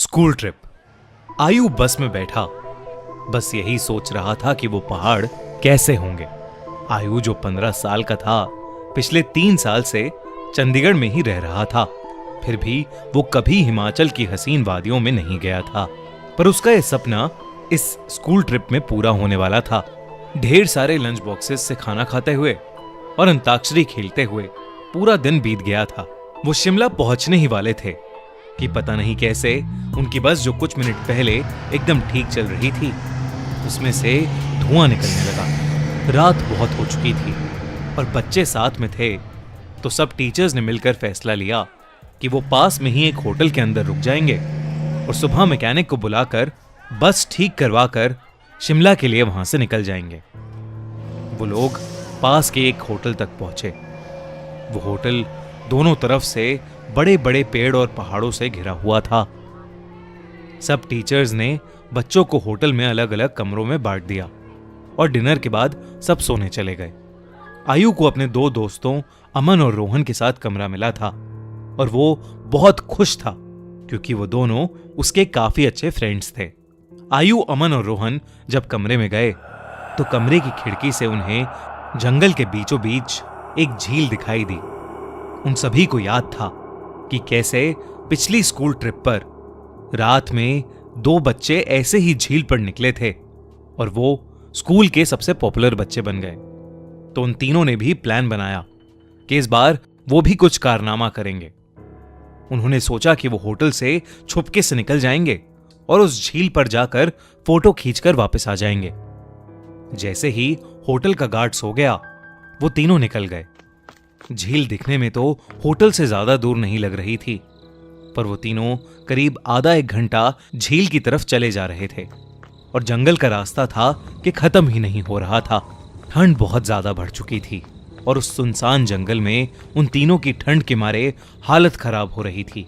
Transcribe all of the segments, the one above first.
School trip. आयु बस में बैठा बस यही सोच रहा था कि वो पहाड़ कैसे होंगे। आयु जो 15 साल का था, पिछले 3 साल से चंडीगढ़ में ही रह रहा था। फिर भी वो कभी हिमाचल की हसीन वादियों में नहीं गया था। पर उसका यह सपना इस स्कूल ट्रिप में पूरा होने वाला था। ढेर सारे लंच बॉक्सेस से खाना खाते हुए और अंताक्षरी खेलते हुए पूरा दिन बीत गया था। वो शिमला पहुंचने ही वाले थे कि पता नहीं कैसे उनकी बस जो कुछ मिनट पहले एकदम ठीक चल रही थी, उसमें से धुआं निकलने लगा। रात बहुत हो चुकी थी और बच्चे साथ में थे, तो सब टीचर्स ने मिलकर फैसला लिया कि वो पास में ही एक होटल के अंदर रुक जाएंगे और सुबह मैकेनिक को बुलाकर बस ठीक करवा कर शिमला के लिए वहां से निकल जाएंगे। वो लोग पास के एक होटल तक पहुंचे। वो होटल दोनों तरफ से बड़े बड़े पेड़ और पहाड़ों से घिरा हुआ था। सब टीचर्स ने बच्चों को होटल में अलग अलग कमरों में बांट दिया और डिनर के बाद सब सोने चले गए। आयु को अपने 2 दोस्तों अमन और रोहन के साथ कमरा मिला था और वो बहुत खुश था क्योंकि वो दोनों उसके काफी अच्छे फ्रेंड्स थे। आयु, अमन और रोहन जब कमरे में गए तो कमरे की खिड़की से उन्हें जंगल के बीचों बीच एक झील दिखाई दी। उन सभी को याद था कि कैसे पिछली स्कूल ट्रिप पर रात में 2 बच्चे ऐसे ही झील पर निकले थे और वो स्कूल के सबसे पॉपुलर बच्चे बन गए। तो उन तीनों ने भी प्लान बनाया कि इस बार वो भी कुछ कारनामा करेंगे। उन्होंने सोचा कि वो होटल से छुपके से निकल जाएंगे और उस झील पर जाकर फोटो खींचकर वापस आ जाएंगे। जैसे ही होटल का गार्ड सो गया, वो तीनों निकल गए। झील दिखने में तो होटल से ज्यादा दूर नहीं लग रही थी, पर वो तीनों करीब आधा 1 घंटा झील की तरफ चले जा रहे थे और जंगल का रास्ता था कि खत्म ही नहीं हो रहा था। ठंड बहुत ज्यादा बढ़ चुकी थी और उस सुनसान जंगल में उन तीनों की ठंड के मारे हालत खराब हो रही थी।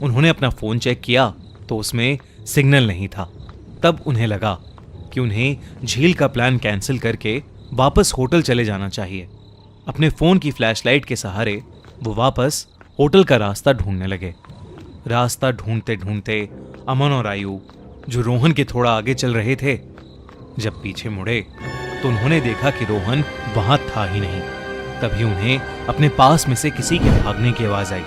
उन्होंने अपना फोन चेक किया तो उसमें सिग्नल नहीं था। तब उन्हें लगा कि उन्हें झील का प्लान कैंसिल करके वापस होटल चले जाना चाहिए। अपने फोन की फ्लैशलाइट के सहारे वो वापस होटल का रास्ता ढूंढने लगे। रास्ता ढूंढते ढूंढते अमन और आयु, जो रोहन के थोड़ा आगे चल रहे थे, जब पीछे मुड़े तो उन्होंने देखा कि रोहन वहां था ही नहीं। तभी उन्हें अपने पास में से किसी के भागने की आवाज आई।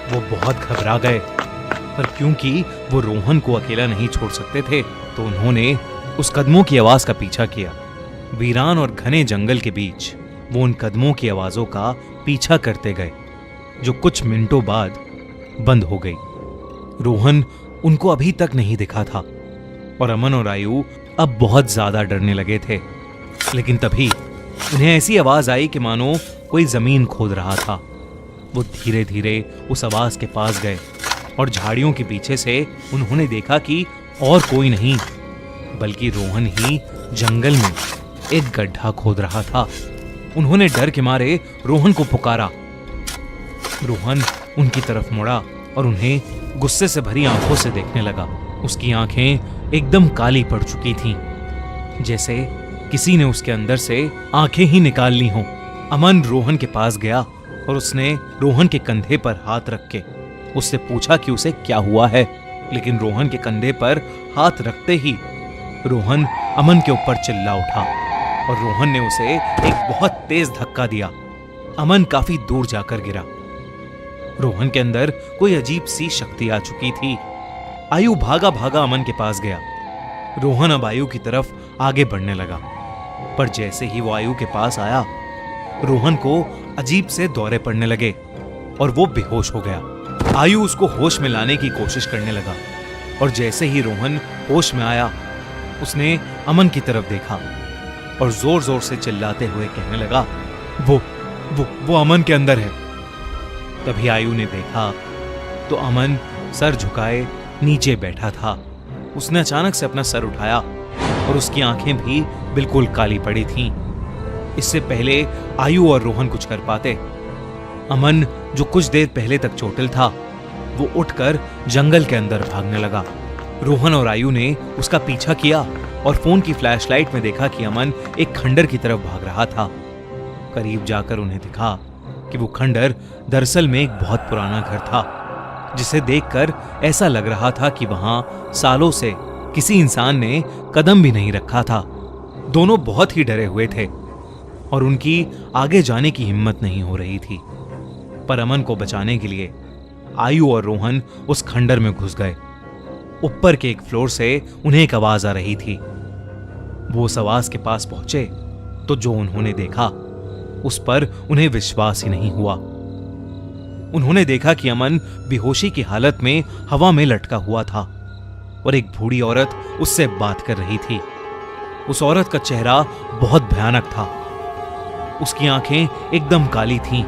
वो बहुत घबरा गए, पर क्योंकि वो रोहन को अकेला नहीं छोड़ सकते थे तो उन्होंने उस कदमों की आवाज का पीछा किया। वीरान और घने जंगल के बीच वो उन कदमों की आवाजों का पीछा करते गए, जो कुछ मिनटों बाद बंद हो गई। रोहन उनको अभी तक नहीं दिखा था और अमन और आयु अब बहुत ज्यादा डरने लगे थे। लेकिन तभी उन्हें ऐसी आवाज आई कि मानो कोई जमीन खोद रहा था। वो धीरे धीरे उस आवाज के पास गए और झाड़ियों के पीछे से उन्होंने देखा कि और कोई नहीं बल्कि रोहन ही जंगल में एक गड्ढा खोद रहा था। उन्होंने डर के मारे रोहन को पुकारा। रोहन उनकी तरफ मुड़ा और उन्हें गुस्से से भरी आंखों से देखने लगा। उसकी आंखें एकदम काली पड़ चुकी थीं, जैसे किसी ने उसके अंदर से आंखें ही निकाल ली हों। अमन रोहन के पास गया और उसने रोहन के कंधे पर हाथ रख के उससे पूछा कि उसे क्या हुआ है। लेकिन रोहन के कंधे पर हाथ रखते ही रोहन अमन के ऊपर चिल्ला उठा और रोहन ने उसे एक बहुत तेज धक्का दिया। अमन काफी दूर जाकर गिरा। रोहन के अंदर कोई अजीब सी शक्ति आ चुकी थी। आयु भागा भागा अमन के पास गया। रोहन अब आयु की तरफ आगे बढ़ने लगा, पर जैसे ही वो आयु के पास आया, रोहन को अजीब से दौरे पड़ने लगे और वो बेहोश हो गया। आयु उसको होश में लाने की कोशिश करने लगा और जैसे ही रोहन होश में आया, उसने अमन की तरफ देखा और जोर जोर से चिल्लाते हुए कहने लगा, वो अमन के अंदर है। तभी आयु ने देखा तो अमन सर झुकाए नीचे बैठा था। उसने अचानक से अपना सर उठाया और उसकी आंखें भी बिल्कुल काली पड़ी थीं। इससे पहले आयु और रोहन कुछ कर पाते, अमन जो कुछ देर पहले तक चोटिल था, वो उठकर जंगल के अंदर भागने लगा। रोहन और आयु ने उसका पीछा किया और फोन की फ्लैशलाइट में देखा कि अमन एक खंडर की तरफ भाग रहा था। करीब जाकर उन्हें दिखा कि वो खंडर दरअसल में एक बहुत पुराना घर था जिसे देखकर ऐसा लग रहा था कि वहां सालों से किसी इंसान ने कदम भी नहीं रखा था। दोनों बहुत ही डरे हुए थे और उनकी आगे जाने की हिम्मत नहीं हो रही थी। पर अमन को बचाने के लिए आयु और रोहन उस खंडर में घुस गए। ऊपर के एक फ्लोर से उन्हें एक आवाज आ रही थी। वो उस आवाज के पास पहुंचे तो जो उन्होंने देखा उस पर उन्हें विश्वास ही नहीं हुआ। उन्होंने देखा कि अमन बेहोशी की हालत में हवा में लटका हुआ था और एक बूढ़ी औरत उससे बात कर रही थी। उस औरत का चेहरा बहुत भयानक था। उसकी आंखें एकदम काली थीं।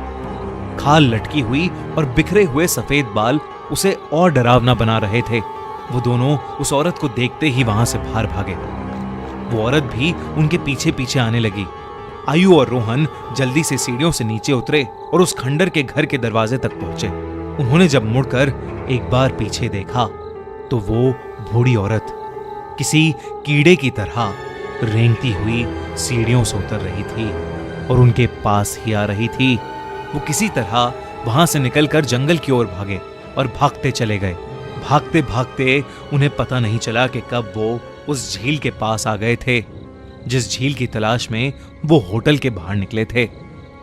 खाल लटकी हुई और बिखरे हुए सफेद बाल उसे और डरावना बना रहे थे। वो दोनों उस औरत को देखते ही वहां से बाहर भागे। वो औरत भी उनके पीछे पीछे आने लगी। आयु और रोहन जल्दी से सीढ़ियों से नीचे उतरे और उस खंडर के घर के दरवाजे तक पहुंचे। उन्होंने जब मुड़कर एक बार पीछे देखा तो वो बूढ़ी औरत किसी कीड़े की तरह रेंगती हुई सीढ़ियों से उतर रही थी और उनके पास ही आ रही थी। वो किसी तरह वहां से निकलकर जंगल की ओर भागे और भागते चले गए। भागते भागते उन्हें पता नहीं चला कि कब वो उस झील के पास आ गए थे जिस झील की तलाश में वो होटल के बाहर निकले थे।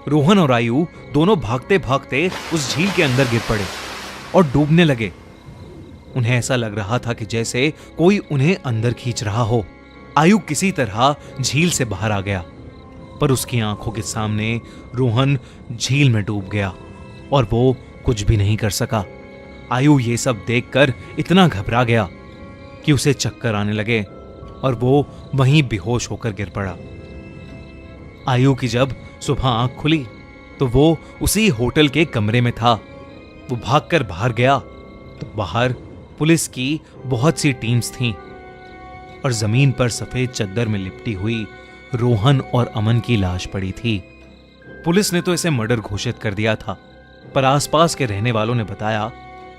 रोहन और आयु दोनों भागते भागते उस झील के अंदर गिर पड़े और डूबने लगे। उन्हें ऐसा लग रहा था कि जैसे कोई उन्हें अंदर खींच रहा हो। आयु किसी तरह झील से बाहर आ गया पर उसकी आंखों के सामने रोहन झील में डूब गया और वो कुछ भी नहीं कर सका। आयु ये सब देखकर इतना घबरा गया कि उसे चक्कर आने लगे और वो वहीं बेहोश होकर गिर पड़ा। आयु की जब सुबह आंख खुली तो वो उसी होटल के कमरे में था। वो भागकर बाहर गया तो बाहर पुलिस की बहुत सी टीम्स थीं और जमीन पर सफेद चद्दर में लिपटी हुई रोहन और अमन की लाश पड़ी थी। पुलिस ने तो इसे मर्डर घोषित कर दिया था, पर आसपास के रहने वालों ने बताया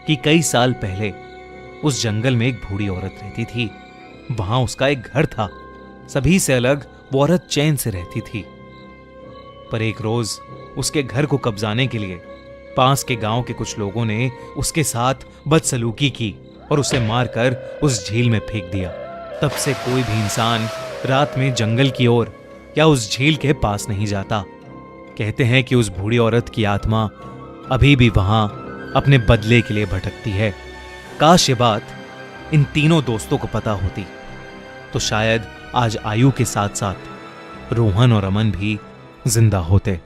कि कई साल पहले उस जंगल में एक बूढ़ी औरत रहती थी। वहां उसका एक घर था। सभी से अलग वो औरत चैन से रहती थी। पर एक रोज उसके घर को कब्जाने के लिए पास के गांव के कुछ लोगों ने उसके साथ बदसलूकी की और उसे मारकर उस झील में फेंक दिया। तब से कोई भी इंसान रात में जंगल की ओर या उस झील के पास नहीं जाता। कहते हैं कि उस बूढ़ी औरत की आत्मा अभी भी वहां अपने बदले के लिए भटकती है। काश ये बात इन तीनों दोस्तों को पता होती तो शायद आज आयु के साथ साथ रोहन और अमन भी जिंदा होते।